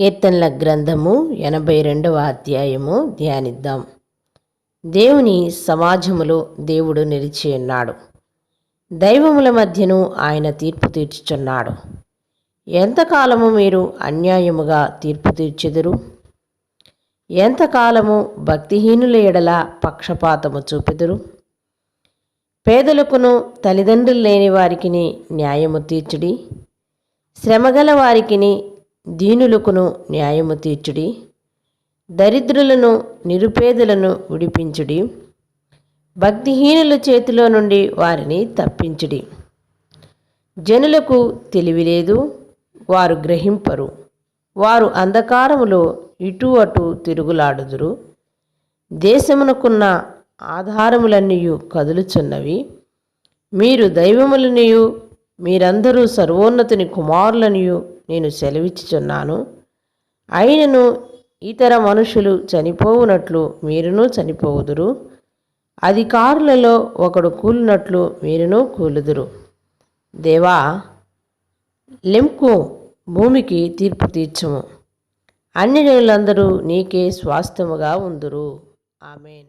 కీర్తనల గ్రంథము 82వ అధ్యాయము ధ్యానిద్దాం. దేవుని సమాజములో దేవుడు నిలిచి ఉన్నాడు. దైవముల మధ్యను ఆయన తీర్పు తీర్చుచున్నాడు. ఎంతకాలము మీరు అన్యాయముగా తీర్పు తీర్చెదరు? ఎంతకాలము భక్తిహీనుల ఎడల పక్షపాతము చూపెదరు? పేదలకును తల్లిదండ్రులు లేని వారికిని న్యాయము తీర్చుడి. శ్రమగల వారికిని దీనులకును న్యాయము తీర్చుడి. దరిద్రులను నిరుపేదలను విడిపించుడి. భక్తిహీనుల చేతిలో నుండి వారిని తప్పించుడి. జనులకు తెలివి లేదు, వారు గ్రహింపరు. వారు అంధకారములో ఇటు అటు తిరుగులాడుదురు. దేశమునకున్న ఆధారములన్నీయు కదులుచున్నవి. మీరు దైవములనియు మీరందరూ సర్వోన్నతుని కుమారులనియు నేను సెలవిచ్చుచున్నాను. అయినను ఇతర మనుషులు చనిపోవునట్లు మీరును చనిపోవుదురు. అధికారులలో ఒకడు కూలినట్లు మీరును కూలుదురు. దేవా, లెంకు భూమికి తీర్పు తీర్చుము. అన్యజనులందరూ నీకే స్వాస్థ్యముగా ఉందురు. ఆమేన్.